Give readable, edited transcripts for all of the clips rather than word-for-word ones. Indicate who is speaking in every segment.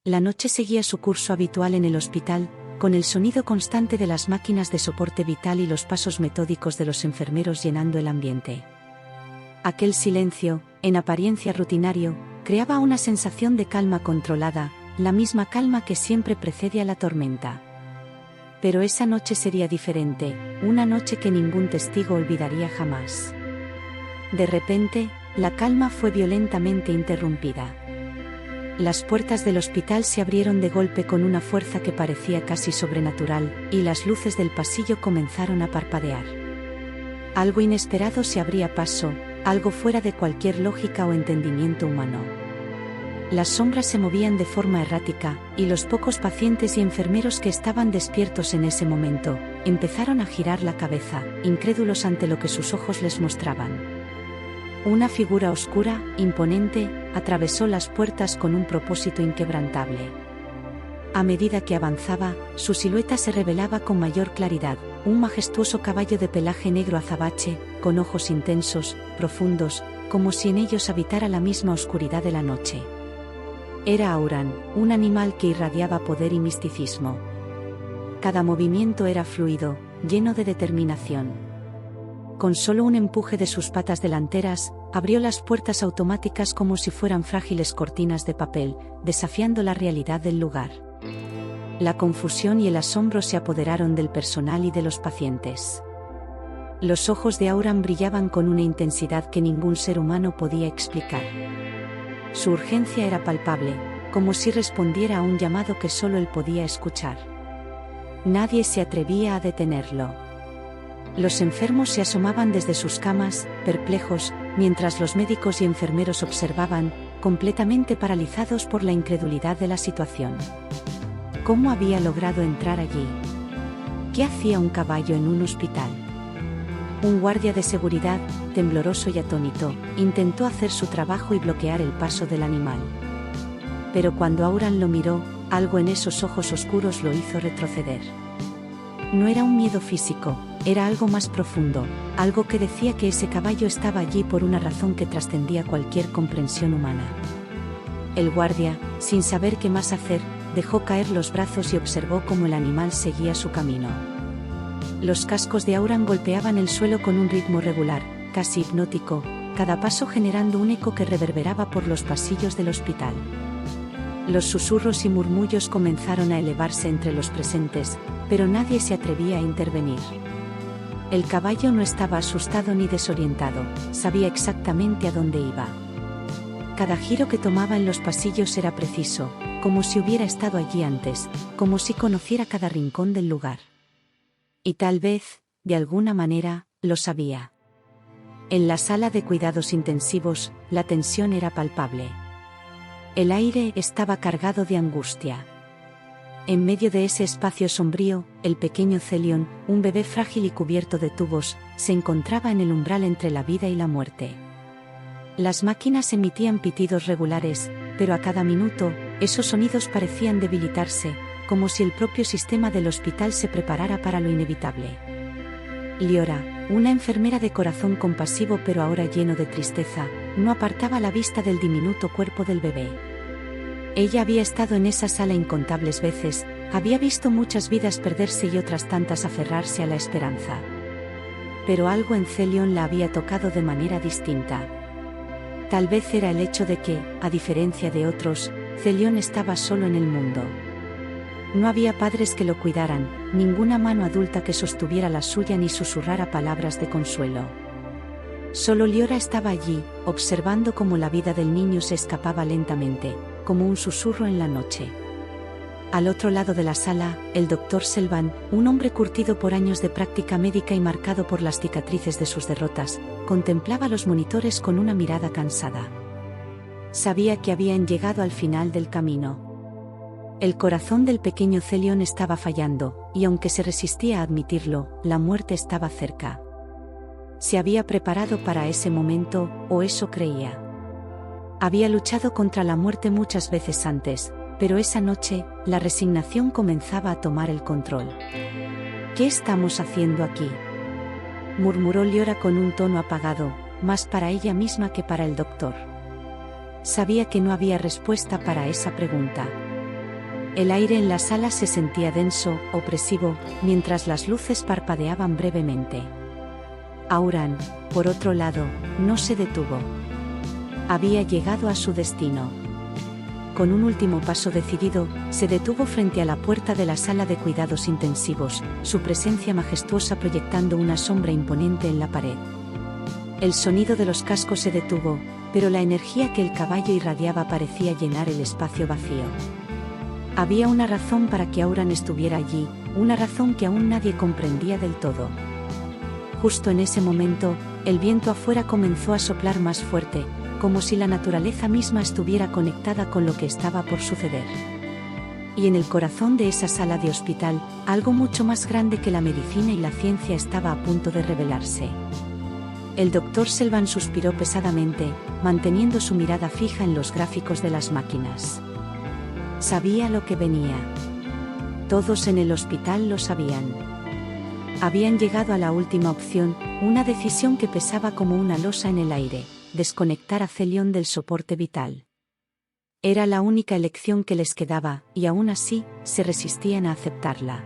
Speaker 1: La noche seguía su curso habitual en el hospital, con el sonido constante de las máquinas de soporte vital y los pasos metódicos de los enfermeros llenando el ambiente. Aquel silencio, en apariencia rutinario, creaba una sensación de calma controlada, la misma calma que siempre precede a la tormenta. Pero esa noche sería diferente, una noche que ningún testigo olvidaría jamás. De repente, la calma fue violentamente interrumpida. Las puertas del hospital se abrieron de golpe con una fuerza que parecía casi sobrenatural, y las luces del pasillo comenzaron a parpadear. Algo inesperado se abría paso, algo fuera de cualquier lógica o entendimiento humano. Las sombras se movían de forma errática, y los pocos pacientes y enfermeros que estaban despiertos en ese momento, empezaron a girar la cabeza, incrédulos ante lo que sus ojos les mostraban. Una figura oscura, imponente, atravesó las puertas con un propósito inquebrantable. A medida que avanzaba, su silueta se revelaba con mayor claridad, un majestuoso caballo de pelaje negro azabache, con ojos intensos, profundos, como si en ellos habitara la misma oscuridad de la noche. Era Auran, un animal que irradiaba poder y misticismo. Cada movimiento era fluido, lleno de determinación. Con solo un empuje de sus patas delanteras, abrió las puertas automáticas como si fueran frágiles cortinas de papel, desafiando la realidad del lugar. La confusión y el asombro se apoderaron del personal y de los pacientes. Los ojos de Auran brillaban con una intensidad que ningún ser humano podía explicar. Su urgencia era palpable, como si respondiera a un llamado que solo él podía escuchar. Nadie se atrevía a detenerlo. Los enfermos se asomaban desde sus camas, perplejos, mientras los médicos y enfermeros observaban, completamente paralizados por la incredulidad de la situación. ¿Cómo había logrado entrar allí? ¿Qué hacía un caballo en un hospital? Un guardia de seguridad, tembloroso y atónito, intentó hacer su trabajo y bloquear el paso del animal. Pero cuando Auran lo miró, algo en esos ojos oscuros lo hizo retroceder. No era un miedo físico, era algo más profundo, algo que decía que ese caballo estaba allí por una razón que trascendía cualquier comprensión humana. El guardia, sin saber qué más hacer, dejó caer los brazos y observó cómo el animal seguía su camino. Los cascos de Auran golpeaban el suelo con un ritmo regular, casi hipnótico, cada paso generando un eco que reverberaba por los pasillos del hospital. Los susurros y murmullos comenzaron a elevarse entre los presentes, pero nadie se atrevía a intervenir. El caballo no estaba asustado ni desorientado, sabía exactamente a dónde iba. Cada giro que tomaba en los pasillos era preciso, como si hubiera estado allí antes, como si conociera cada rincón del lugar. Y tal vez, de alguna manera, lo sabía. En la sala de cuidados intensivos, la tensión era palpable. El aire estaba cargado de angustia. En medio de ese espacio sombrío, el pequeño Celion, un bebé frágil y cubierto de tubos, se encontraba en el umbral entre la vida y la muerte. Las máquinas emitían pitidos regulares, pero a cada minuto, esos sonidos parecían debilitarse, como si el propio sistema del hospital se preparara para lo inevitable. Liora, una enfermera de corazón compasivo pero ahora lleno de tristeza, no apartaba la vista del diminuto cuerpo del bebé. Ella había estado en esa sala incontables veces, había visto muchas vidas perderse y otras tantas aferrarse a la esperanza. Pero algo en Celion la había tocado de manera distinta. Tal vez era el hecho de que, a diferencia de otros, Celion estaba solo en el mundo. No había padres que lo cuidaran, ninguna mano adulta que sostuviera la suya ni susurrara palabras de consuelo. Solo Liora estaba allí, observando cómo la vida del niño se escapaba lentamente, como un susurro en la noche. Al otro lado de la sala, el doctor Selvan, un hombre curtido por años de práctica médica y marcado por las cicatrices de sus derrotas, contemplaba los monitores con una mirada cansada. Sabía que habían llegado al final del camino. El corazón del pequeño Celion estaba fallando, y aunque se resistía a admitirlo, la muerte estaba cerca. Se había preparado para ese momento, o eso creía. Había luchado contra la muerte muchas veces antes, pero esa noche, la resignación comenzaba a tomar el control. ¿Qué estamos haciendo aquí?, murmuró Liora con un tono apagado, más para ella misma que para el doctor. Sabía que no había respuesta para esa pregunta. El aire en la sala se sentía denso, opresivo, mientras las luces parpadeaban brevemente. Auran, por otro lado, no se detuvo. Había llegado a su destino. Con un último paso decidido, se detuvo frente a la puerta de la sala de cuidados intensivos, su presencia majestuosa proyectando una sombra imponente en la pared. El sonido de los cascos se detuvo, pero la energía que el caballo irradiaba parecía llenar el espacio vacío. Había una razón para que Auran estuviera allí, una razón que aún nadie comprendía del todo. Justo en ese momento, el viento afuera comenzó a soplar más fuerte, como si la naturaleza misma estuviera conectada con lo que estaba por suceder. Y en el corazón de esa sala de hospital, algo mucho más grande que la medicina y la ciencia estaba a punto de revelarse. El Dr. Selvan suspiró pesadamente, manteniendo su mirada fija en los gráficos de las máquinas. Sabía lo que venía. Todos en el hospital lo sabían. Habían llegado a la última opción, una decisión que pesaba como una losa en el aire: desconectar a Celion del soporte vital. Era la única elección que les quedaba, y aún así, se resistían a aceptarla.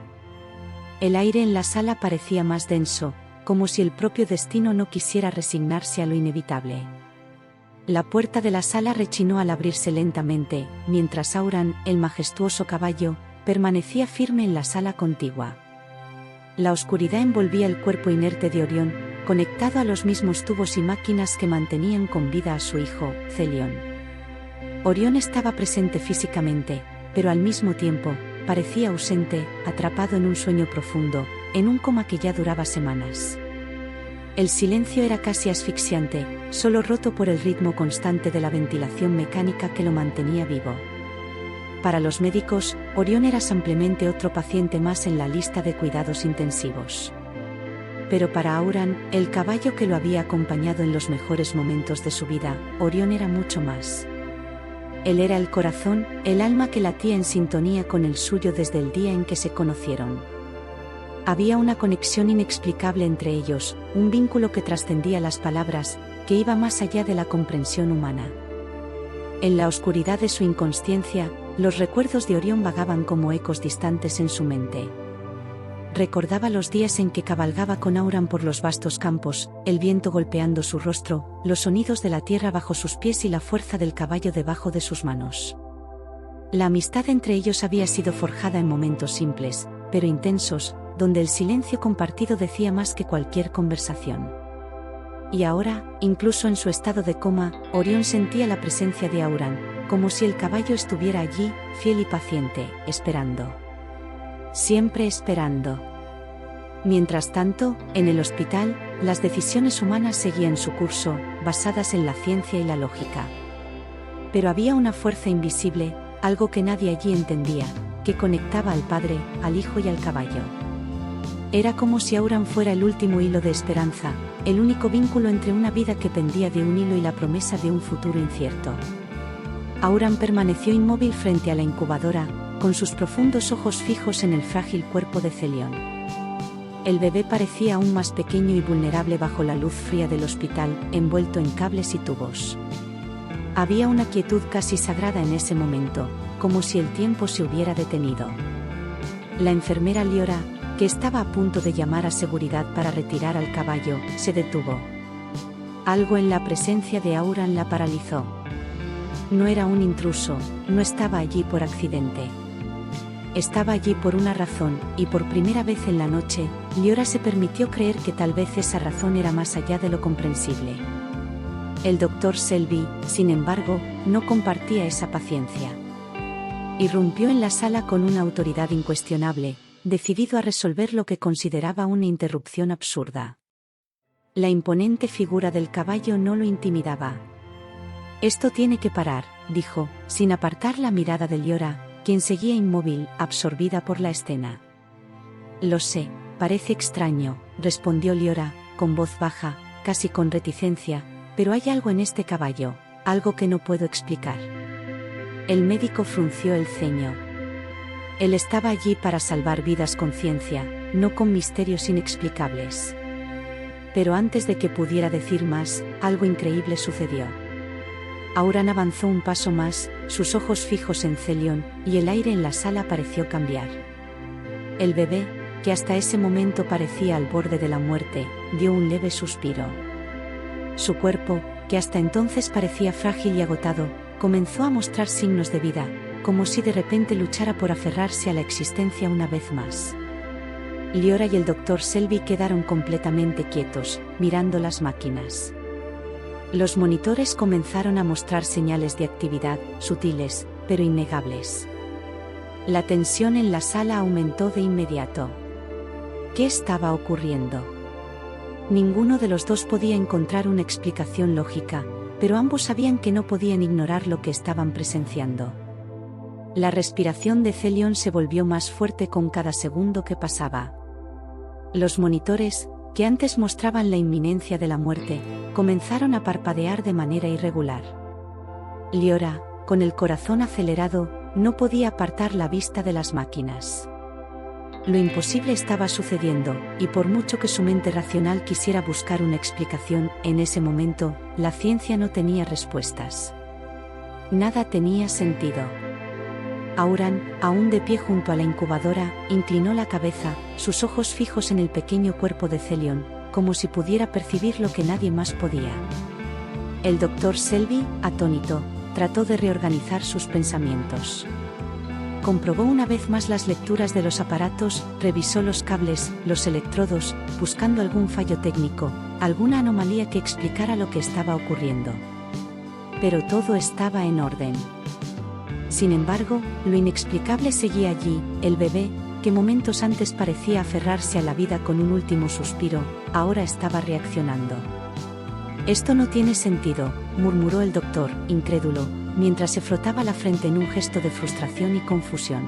Speaker 1: El aire en la sala parecía más denso, como si el propio destino no quisiera resignarse a lo inevitable. La puerta de la sala rechinó al abrirse lentamente, mientras Auran, el majestuoso caballo, permanecía firme en la sala contigua. La oscuridad envolvía el cuerpo inerte de Orión, conectado a los mismos tubos y máquinas que mantenían con vida a su hijo, Celion. Orión estaba presente físicamente, pero al mismo tiempo, parecía ausente, atrapado en un sueño profundo, en un coma que ya duraba semanas. El silencio era casi asfixiante, solo roto por el ritmo constante de la ventilación mecánica que lo mantenía vivo. Para los médicos, Orión era simplemente otro paciente más en la lista de cuidados intensivos. Pero para Auran, el caballo que lo había acompañado en los mejores momentos de su vida, Orión era mucho más. Él era el corazón, el alma que latía en sintonía con el suyo desde el día en que se conocieron. Había una conexión inexplicable entre ellos, un vínculo que trascendía las palabras, que iba más allá de la comprensión humana. En la oscuridad de su inconsciencia, los recuerdos de Orión vagaban como ecos distantes en su mente. Recordaba los días en que cabalgaba con Auran por los vastos campos, el viento golpeando su rostro, los sonidos de la tierra bajo sus pies y la fuerza del caballo debajo de sus manos. La amistad entre ellos había sido forjada en momentos simples, pero intensos, donde el silencio compartido decía más que cualquier conversación. Y ahora, incluso en su estado de coma, Orión sentía la presencia de Auran, como si el caballo estuviera allí, fiel y paciente, esperando. Siempre esperando. Mientras tanto, en el hospital, las decisiones humanas seguían su curso, basadas en la ciencia y la lógica. Pero había una fuerza invisible, algo que nadie allí entendía, que conectaba al padre, al hijo y al caballo. Era como si Auran fuera el último hilo de esperanza, el único vínculo entre una vida que pendía de un hilo y la promesa de un futuro incierto. Auran permaneció inmóvil frente a la incubadora, con sus profundos ojos fijos en el frágil cuerpo de Celion. El bebé parecía aún más pequeño y vulnerable bajo la luz fría del hospital, envuelto en cables y tubos. Había una quietud casi sagrada en ese momento, como si el tiempo se hubiera detenido. La enfermera Liora, que estaba a punto de llamar a seguridad para retirar al caballo, se detuvo. Algo en la presencia de Auran la paralizó. No era un intruso, no estaba allí por accidente. Estaba allí por una razón, y por primera vez en la noche, Liora se permitió creer que tal vez esa razón era más allá de lo comprensible. El Dr. Selby, sin embargo, no compartía esa paciencia. Irrumpió en la sala con una autoridad incuestionable, decidido a resolver lo que consideraba una interrupción absurda. La imponente figura del caballo no lo intimidaba. «Esto tiene que parar», dijo, sin apartar la mirada de Liora, quien seguía inmóvil, absorbida por la escena. «Lo sé, parece extraño», respondió Liora, con voz baja, casi con reticencia, «pero hay algo en este caballo, algo que no puedo explicar». El médico frunció el ceño. Él estaba allí para salvar vidas con ciencia, no con misterios inexplicables. Pero antes de que pudiera decir más, algo increíble sucedió. Auran avanzó un paso más, sus ojos fijos en Celion, y el aire en la sala pareció cambiar. El bebé, que hasta ese momento parecía al borde de la muerte, dio un leve suspiro. Su cuerpo, que hasta entonces parecía frágil y agotado, comenzó a mostrar signos de vida, como si de repente luchara por aferrarse a la existencia una vez más. Liora y el Dr. Selby quedaron completamente quietos, mirando las máquinas. Los monitores comenzaron a mostrar señales de actividad, sutiles, pero innegables. La tensión en la sala aumentó de inmediato. ¿Qué estaba ocurriendo? Ninguno de los dos podía encontrar una explicación lógica, pero ambos sabían que no podían ignorar lo que estaban presenciando. La respiración de Celion se volvió más fuerte con cada segundo que pasaba. Los monitores, que antes mostraban la inminencia de la muerte, comenzaron a parpadear de manera irregular. Liora, con el corazón acelerado, no podía apartar la vista de las máquinas. Lo imposible estaba sucediendo, y por mucho que su mente racional quisiera buscar una explicación, en ese momento, la ciencia no tenía respuestas. Nada tenía sentido. Auran, aún de pie junto a la incubadora, inclinó la cabeza, sus ojos fijos en el pequeño cuerpo de Celion, como si pudiera percibir lo que nadie más podía. El Dr. Selby, atónito, trató de reorganizar sus pensamientos. Comprobó una vez más las lecturas de los aparatos, revisó los cables, los electrodos, buscando algún fallo técnico, alguna anomalía que explicara lo que estaba ocurriendo. Pero todo estaba en orden. Sin embargo, lo inexplicable seguía allí, el bebé, que momentos antes parecía aferrarse a la vida con un último suspiro, ahora estaba reaccionando. «Esto no tiene sentido», murmuró el doctor, incrédulo, mientras se frotaba la frente en un gesto de frustración y confusión.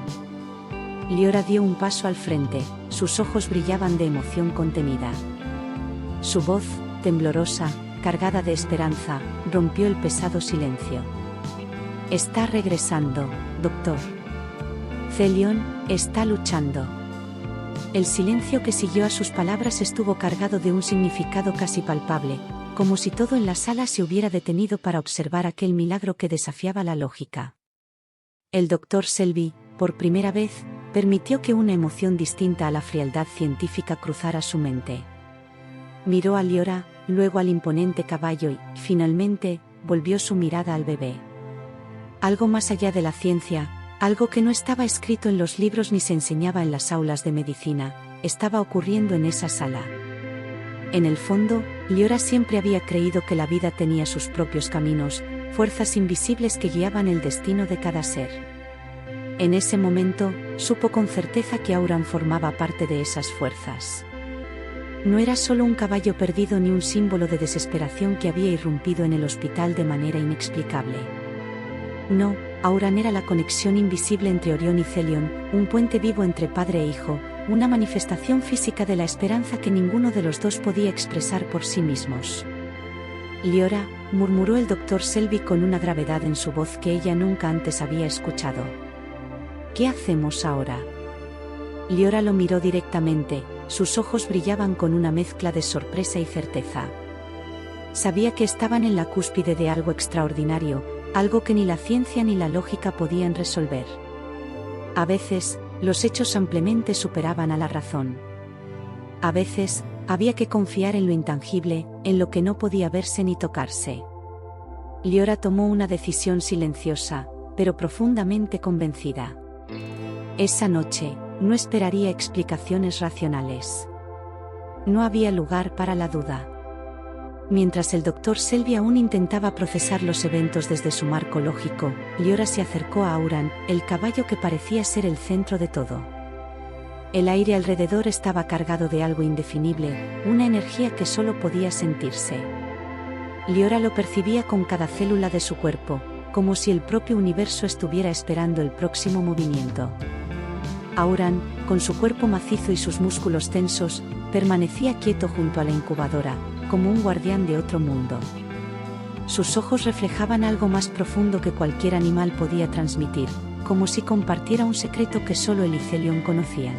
Speaker 1: Liora dio un paso al frente, sus ojos brillaban de emoción contenida. Su voz, temblorosa, cargada de esperanza, rompió el pesado silencio. «Está regresando, doctor. Celion está luchando». El silencio que siguió a sus palabras estuvo cargado de un significado casi palpable, como si todo en la sala se hubiera detenido para observar aquel milagro que desafiaba la lógica. El Dr. Selby, por primera vez, permitió que una emoción distinta a la frialdad científica cruzara su mente. Miró a Liora, luego al imponente caballo y, finalmente, volvió su mirada al bebé. Algo más allá de la ciencia, algo que no estaba escrito en los libros ni se enseñaba en las aulas de medicina, estaba ocurriendo en esa sala. En el fondo, Liora siempre había creído que la vida tenía sus propios caminos, fuerzas invisibles que guiaban el destino de cada ser. En ese momento, supo con certeza que Auran formaba parte de esas fuerzas. No era solo un caballo perdido ni un símbolo de desesperación que había irrumpido en el hospital de manera inexplicable. No, Auran era la conexión invisible entre Orión y Celion, un puente vivo entre padre e hijo, una manifestación física de la esperanza que ninguno de los dos podía expresar por sí mismos. «Liora», murmuró el Dr. Selby con una gravedad en su voz que ella nunca antes había escuchado. «¿Qué hacemos ahora?» Liora lo miró directamente, sus ojos brillaban con una mezcla de sorpresa y certeza. Sabía que estaban en la cúspide de algo extraordinario, algo que ni la ciencia ni la lógica podían resolver. A veces, los hechos ampliamente superaban a la razón. A veces, había que confiar en lo intangible, en lo que no podía verse ni tocarse. Liora tomó una decisión silenciosa, pero profundamente convencida. Esa noche, no esperaría explicaciones racionales. No había lugar para la duda. Mientras el Dr. Selby aún intentaba procesar los eventos desde su marco lógico, Liora se acercó a Auran, el caballo que parecía ser el centro de todo. El aire alrededor estaba cargado de algo indefinible, una energía que solo podía sentirse. Liora lo percibía con cada célula de su cuerpo, como si el propio universo estuviera esperando el próximo movimiento. Auran, con su cuerpo macizo y sus músculos tensos, permanecía quieto junto a la incubadora, como un guardián de otro mundo. Sus ojos reflejaban algo más profundo que cualquier animal podía transmitir, como si compartiera un secreto que solo él y Celion conocían.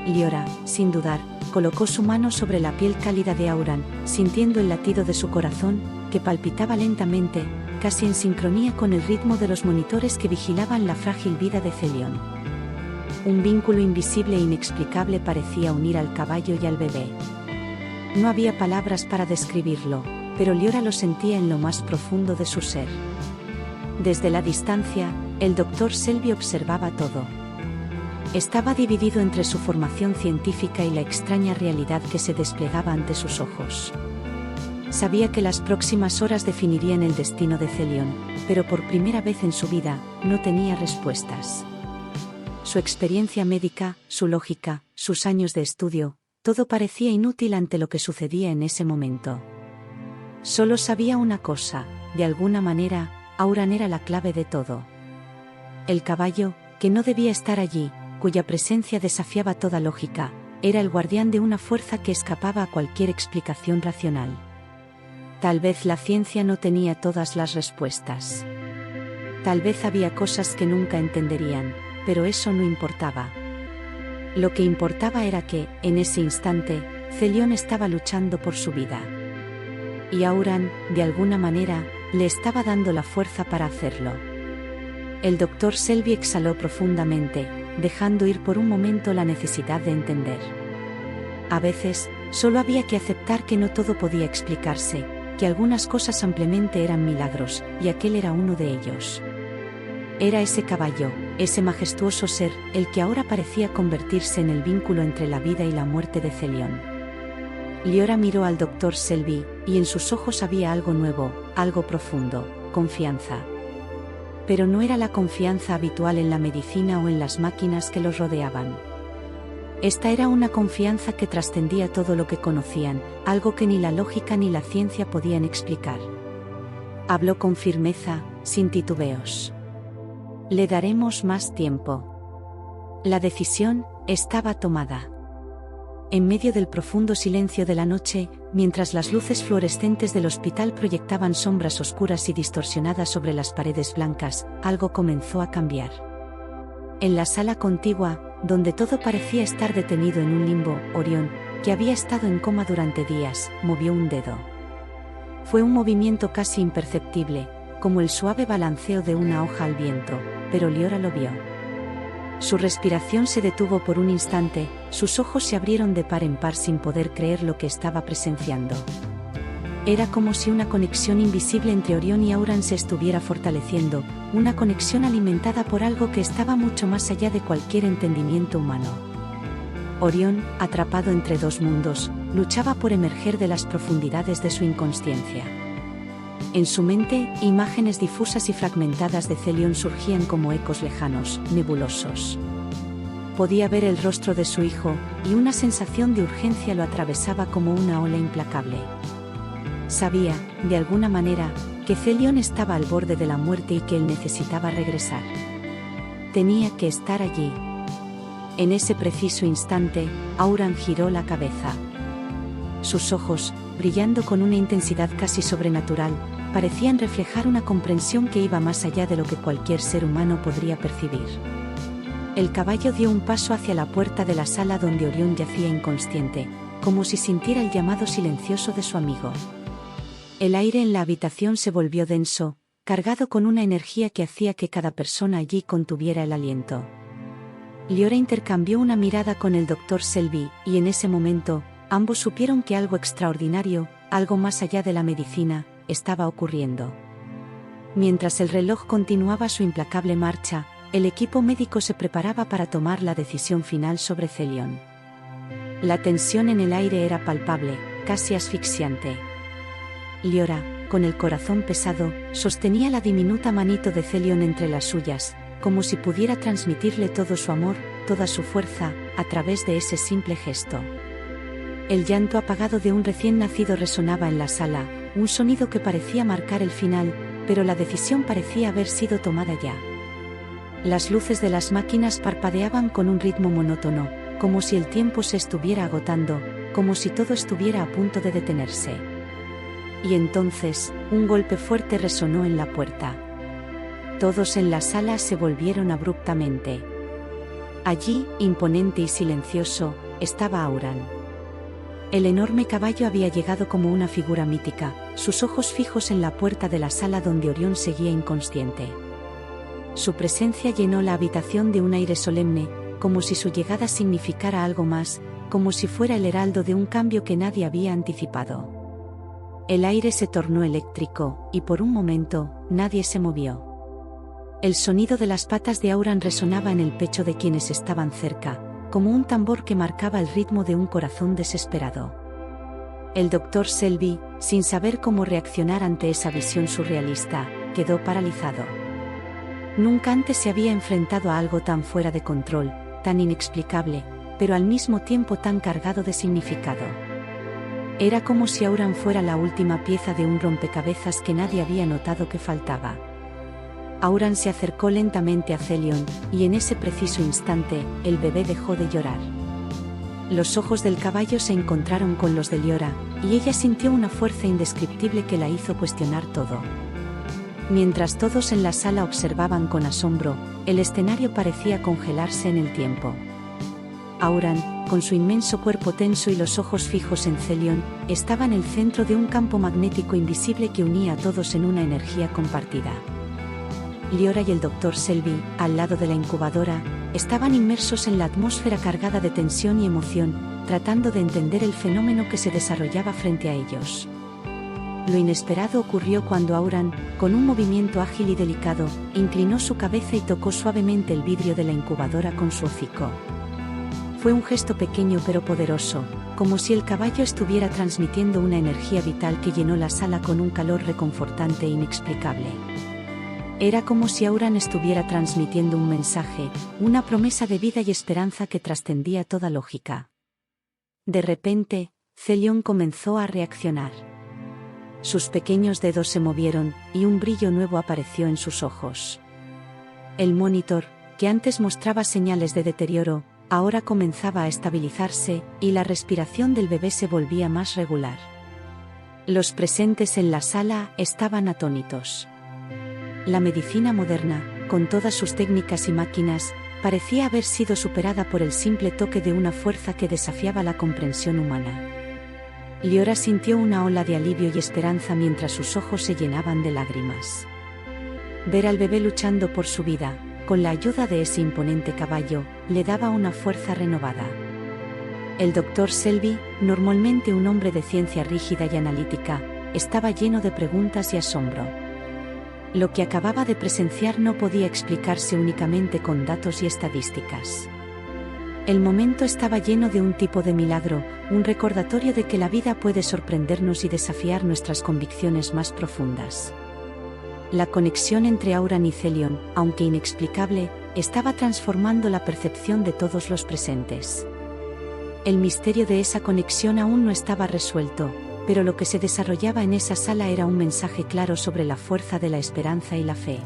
Speaker 1: Liora, sin dudar, colocó su mano sobre la piel cálida de Auran, sintiendo el latido de su corazón, que palpitaba lentamente, casi en sincronía con el ritmo de los monitores que vigilaban la frágil vida de Celión. Un vínculo invisible e inexplicable parecía unir al caballo y al bebé. No había palabras para describirlo, pero Liora lo sentía en lo más profundo de su ser. Desde la distancia, el Dr. Selby observaba todo. Estaba dividido entre su formación científica y la extraña realidad que se desplegaba ante sus ojos. Sabía que las próximas horas definirían el destino de Celión, pero por primera vez en su vida, no tenía respuestas. Su experiencia médica, su lógica, sus años de estudio, todo parecía inútil ante lo que sucedía en ese momento. Solo sabía una cosa: de alguna manera, Auran era la clave de todo. El caballo, que no debía estar allí, cuya presencia desafiaba toda lógica, era el guardián de una fuerza que escapaba a cualquier explicación racional. Tal vez la ciencia no tenía todas las respuestas. Tal vez había cosas que nunca entenderían, pero eso no importaba. Lo que importaba era que, en ese instante, Celión estaba luchando por su vida. Y Auran, de alguna manera, le estaba dando la fuerza para hacerlo. El Dr. Selby exhaló profundamente, dejando ir por un momento la necesidad de entender. A veces, solo había que aceptar que no todo podía explicarse, que algunas cosas simplemente eran milagros, y aquel era uno de ellos. Era ese caballo, ese majestuoso ser, el que ahora parecía convertirse en el vínculo entre la vida y la muerte de Celión. Liora miró al Dr. Selby, y en sus ojos había algo nuevo, algo profundo: confianza. Pero no era la confianza habitual en la medicina o en las máquinas que los rodeaban. Esta era una confianza que trascendía todo lo que conocían, algo que ni la lógica ni la ciencia podían explicar. Habló con firmeza, sin titubeos. Le daremos más tiempo. La decisión estaba tomada. En medio del profundo silencio de la noche, mientras las luces fluorescentes del hospital proyectaban sombras oscuras y distorsionadas sobre las paredes blancas, algo comenzó a cambiar. En la sala contigua, donde todo parecía estar detenido en un limbo, Orión, que había estado en coma durante días, movió un dedo. Fue un movimiento casi imperceptible, como el suave balanceo de una hoja al viento, pero Liora lo vio. Su respiración se detuvo por un instante, sus ojos se abrieron de par en par sin poder creer lo que estaba presenciando. Era como si una conexión invisible entre Orión y Auran se estuviera fortaleciendo, una conexión alimentada por algo que estaba mucho más allá de cualquier entendimiento humano. Orión, atrapado entre dos mundos, luchaba por emerger de las profundidades de su inconsciencia. En su mente, imágenes difusas y fragmentadas de Celión surgían como ecos lejanos, nebulosos. Podía ver el rostro de su hijo, y una sensación de urgencia lo atravesaba como una ola implacable. Sabía, de alguna manera, que Celión estaba al borde de la muerte y que él necesitaba regresar. Tenía que estar allí. En ese preciso instante, Auran giró la cabeza. Sus ojos, brillando con una intensidad casi sobrenatural, parecían reflejar una comprensión que iba más allá de lo que cualquier ser humano podría percibir. El caballo dio un paso hacia la puerta de la sala donde Orión yacía inconsciente, como si sintiera el llamado silencioso de su amigo. El aire en la habitación se volvió denso, cargado con una energía que hacía que cada persona allí contuviera el aliento. Liora intercambió una mirada con el Dr. Selby, y en ese momento, ambos supieron que algo extraordinario, algo más allá de la medicina, estaba ocurriendo. Mientras el reloj continuaba su implacable marcha, el equipo médico se preparaba para tomar la decisión final sobre Celión. La tensión en el aire era palpable, casi asfixiante. Liora, con el corazón pesado, sostenía la diminuta manito de Celión entre las suyas, como si pudiera transmitirle todo su amor, toda su fuerza, a través de ese simple gesto. El llanto apagado de un recién nacido resonaba en la sala, un sonido que parecía marcar el final, pero la decisión parecía haber sido tomada ya. Las luces de las máquinas parpadeaban con un ritmo monótono, como si el tiempo se estuviera agotando, como si todo estuviera a punto de detenerse. Y entonces, un golpe fuerte resonó en la puerta. Todos en la sala se volvieron abruptamente. Allí, imponente y silencioso, estaba Auran. El enorme caballo había llegado como una figura mítica, sus ojos fijos en la puerta de la sala donde Orión seguía inconsciente. Su presencia llenó la habitación de un aire solemne, como si su llegada significara algo más, como si fuera el heraldo de un cambio que nadie había anticipado. El aire se tornó eléctrico, y por un momento, nadie se movió. El sonido de las patas de Auran resonaba en el pecho de quienes estaban cerca, como un tambor que marcaba el ritmo de un corazón desesperado. El Dr. Selby, sin saber cómo reaccionar ante esa visión surrealista, quedó paralizado. Nunca antes se había enfrentado a algo tan fuera de control, tan inexplicable, pero al mismo tiempo tan cargado de significado. Era como si Auran fuera la última pieza de un rompecabezas que nadie había notado que faltaba. Auran se acercó lentamente a Celion, y en ese preciso instante, el bebé dejó de llorar. Los ojos del caballo se encontraron con los de Liora, y ella sintió una fuerza indescriptible que la hizo cuestionar todo. Mientras todos en la sala observaban con asombro, el escenario parecía congelarse en el tiempo. Auran, con su inmenso cuerpo tenso y los ojos fijos en Celion, estaba en el centro de un campo magnético invisible que unía a todos en una energía compartida. Liora y el Dr. Selby, al lado de la incubadora, estaban inmersos en la atmósfera cargada de tensión y emoción, tratando de entender el fenómeno que se desarrollaba frente a ellos. Lo inesperado ocurrió cuando Auran, con un movimiento ágil y delicado, inclinó su cabeza y tocó suavemente el vidrio de la incubadora con su hocico. Fue un gesto pequeño pero poderoso, como si el caballo estuviera transmitiendo una energía vital que llenó la sala con un calor reconfortante e inexplicable. Era como si Auran estuviera transmitiendo un mensaje, una promesa de vida y esperanza que trascendía toda lógica. De repente, Celion comenzó a reaccionar. Sus pequeños dedos se movieron, y un brillo nuevo apareció en sus ojos. El monitor, que antes mostraba señales de deterioro, ahora comenzaba a estabilizarse, y la respiración del bebé se volvía más regular. Los presentes en la sala estaban atónitos. La medicina moderna, con todas sus técnicas y máquinas, parecía haber sido superada por el simple toque de una fuerza que desafiaba la comprensión humana. Liora sintió una ola de alivio y esperanza mientras sus ojos se llenaban de lágrimas. Ver al bebé luchando por su vida, con la ayuda de ese imponente caballo, le daba una fuerza renovada. El Dr. Selby, normalmente un hombre de ciencia rígida y analítica, estaba lleno de preguntas y asombro. Lo que acababa de presenciar no podía explicarse únicamente con datos y estadísticas. El momento estaba lleno de un tipo de milagro, un recordatorio de que la vida puede sorprendernos y desafiar nuestras convicciones más profundas. La conexión entre Auran y Celion, aunque inexplicable, estaba transformando la percepción de todos los presentes. El misterio de esa conexión aún no estaba resuelto, pero lo que se desarrollaba en esa sala era un mensaje claro sobre la fuerza de la esperanza y la fe.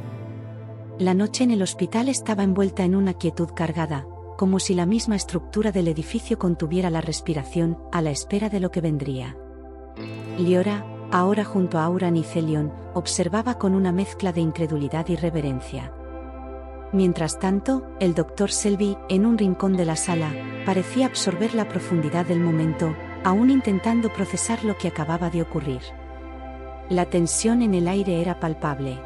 Speaker 1: La noche en el hospital estaba envuelta en una quietud cargada, como si la misma estructura del edificio contuviera la respiración, a la espera de lo que vendría. Liora, ahora junto a Auran y Celion, observaba con una mezcla de incredulidad y reverencia. Mientras tanto, el Dr. Selby, en un rincón de la sala, parecía absorber la profundidad del momento, aún intentando procesar lo que acababa de ocurrir. La tensión en el aire era palpable.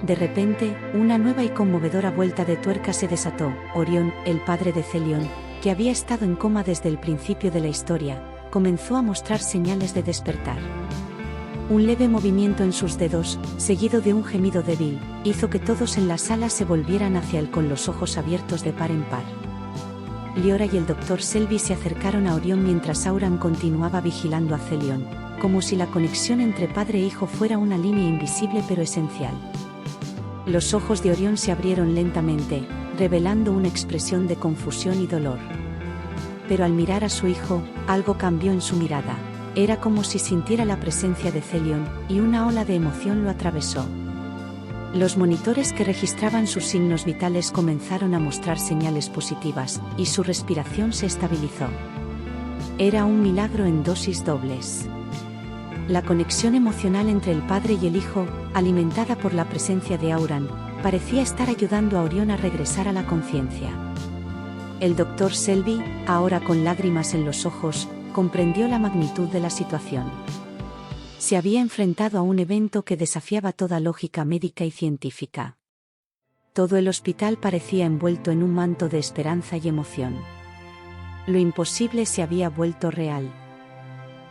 Speaker 1: De repente, una nueva y conmovedora vuelta de tuerca se desató. Orión, el padre de Celion, que había estado en coma desde el principio de la historia, comenzó a mostrar señales de despertar. Un leve movimiento en sus dedos, seguido de un gemido débil, hizo que todos en la sala se volvieran hacia él con los ojos abiertos de par en par. Liora y el Dr. Selby se acercaron a Orión mientras Auran continuaba vigilando a Celion, como si la conexión entre padre e hijo fuera una línea invisible pero esencial. Los ojos de Orión se abrieron lentamente, revelando una expresión de confusión y dolor. Pero al mirar a su hijo, algo cambió en su mirada. Era como si sintiera la presencia de Celion, y una ola de emoción lo atravesó. Los monitores que registraban sus signos vitales comenzaron a mostrar señales positivas, y su respiración se estabilizó. Era un milagro en dosis dobles. La conexión emocional entre el padre y el hijo, alimentada por la presencia de Auran, parecía estar ayudando a Orión a regresar a la conciencia. El Dr. Selby, ahora con lágrimas en los ojos, comprendió la magnitud de la situación. Se había enfrentado a un evento que desafiaba toda lógica médica y científica. Todo el hospital parecía envuelto en un manto de esperanza y emoción. Lo imposible se había vuelto real.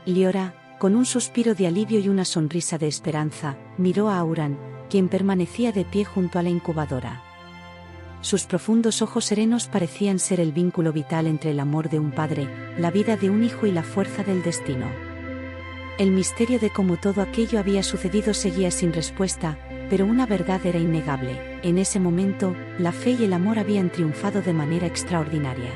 Speaker 1: Liora, con un suspiro de alivio y una sonrisa de esperanza, miró a Auran, quien permanecía de pie junto a la incubadora. Sus profundos ojos serenos parecían ser el vínculo vital entre el amor de un padre, la vida de un hijo y la fuerza del destino. El misterio de cómo todo aquello había sucedido seguía sin respuesta, pero una verdad era innegable: en ese momento, la fe y el amor habían triunfado de manera extraordinaria.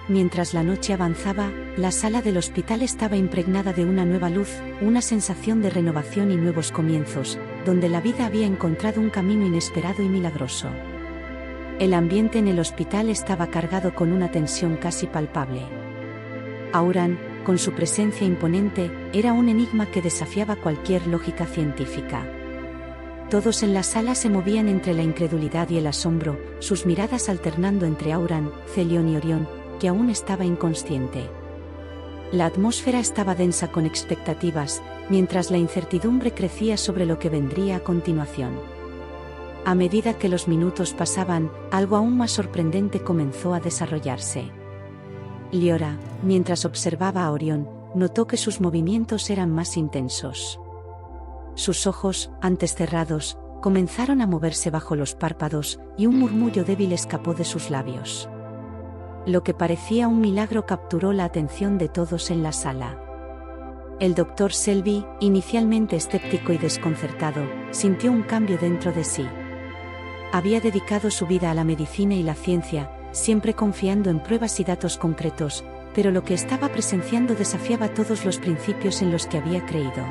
Speaker 1: Mientras la noche avanzaba, la sala del hospital estaba impregnada de una nueva luz, una sensación de renovación y nuevos comienzos, donde la vida había encontrado un camino inesperado y milagroso. El ambiente en el hospital estaba cargado con una tensión casi palpable. Auran, con su presencia imponente, era un enigma que desafiaba cualquier lógica científica. Todos en la sala se movían entre la incredulidad y el asombro, sus miradas alternando entre Auran, Celion y Orión, que aún estaba inconsciente. La atmósfera estaba densa con expectativas, mientras la incertidumbre crecía sobre lo que vendría a continuación. A medida que los minutos pasaban, algo aún más sorprendente comenzó a desarrollarse. Liora, mientras observaba a Orión, notó que sus movimientos eran más intensos. Sus ojos, antes cerrados, comenzaron a moverse bajo los párpados, y un murmullo débil escapó de sus labios. Lo que parecía un milagro capturó la atención de todos en la sala. El doctor Selby, inicialmente escéptico y desconcertado, sintió un cambio dentro de sí. Había dedicado su vida a la medicina y la ciencia, siempre confiando en pruebas y datos concretos, pero lo que estaba presenciando desafiaba todos los principios en los que había creído.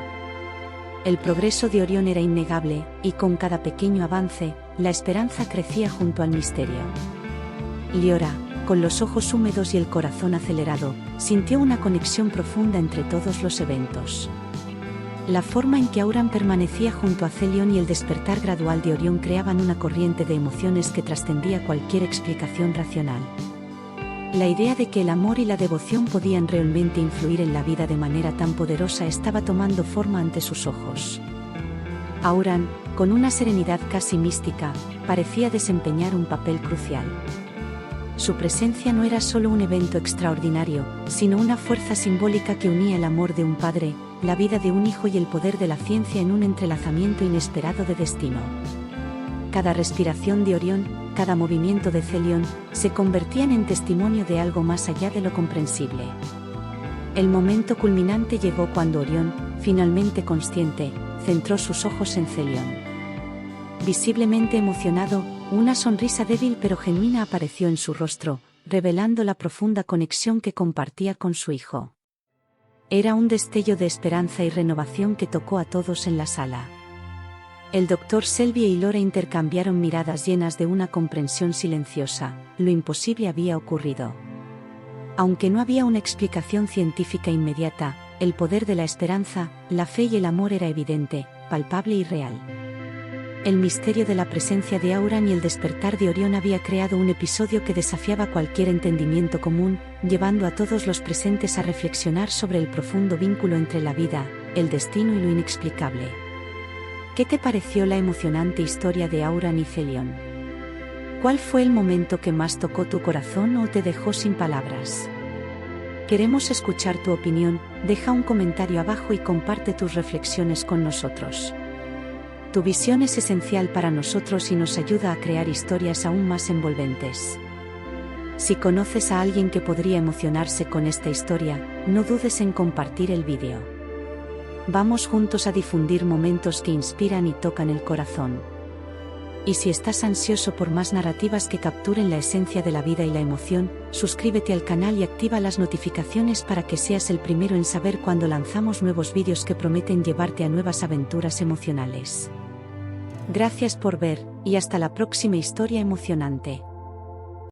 Speaker 1: El progreso de Orión era innegable, y con cada pequeño avance, la esperanza crecía junto al misterio. Liora, con los ojos húmedos y el corazón acelerado, sintió una conexión profunda entre todos los eventos. La forma en que Auran permanecía junto a Celion y el despertar gradual de Orión creaban una corriente de emociones que trascendía cualquier explicación racional. La idea de que el amor y la devoción podían realmente influir en la vida de manera tan poderosa estaba tomando forma ante sus ojos. Auran, con una serenidad casi mística, parecía desempeñar un papel crucial. Su presencia no era solo un evento extraordinario, sino una fuerza simbólica que unía el amor de un padre, la vida de un hijo y el poder de la ciencia en un entrelazamiento inesperado de destino. Cada respiración de Orión, cada movimiento de Celion, se convertían en testimonio de algo más allá de lo comprensible. El momento culminante llegó cuando Orión, finalmente consciente, centró sus ojos en Celion. Visiblemente emocionado, una sonrisa débil pero genuina apareció en su rostro, revelando la profunda conexión que compartía con su hijo. Era un destello de esperanza y renovación que tocó a todos en la sala. El doctor Selby y Liora intercambiaron miradas llenas de una comprensión silenciosa: lo imposible había ocurrido. Aunque no había una explicación científica inmediata, el poder de la esperanza, la fe y el amor era evidente, palpable y real. El misterio de la presencia de Auran y el despertar de Orión había creado un episodio que desafiaba cualquier entendimiento común, llevando a todos los presentes a reflexionar sobre el profundo vínculo entre la vida, el destino y lo inexplicable. ¿Qué te pareció la emocionante historia de Auran y Celion? ¿Cuál fue el momento que más tocó tu corazón o te dejó sin palabras? Queremos escuchar tu opinión, deja un comentario abajo y comparte tus reflexiones con nosotros. Tu visión es esencial para nosotros y nos ayuda a crear historias aún más envolventes. Si conoces a alguien que podría emocionarse con esta historia, no dudes en compartir el vídeo. Vamos juntos a difundir momentos que inspiran y tocan el corazón. Y si estás ansioso por más narrativas que capturen la esencia de la vida y la emoción, suscríbete al canal y activa las notificaciones para que seas el primero en saber cuando lanzamos nuevos vídeos que prometen llevarte a nuevas aventuras emocionales. Gracias por ver, y hasta la próxima historia emocionante.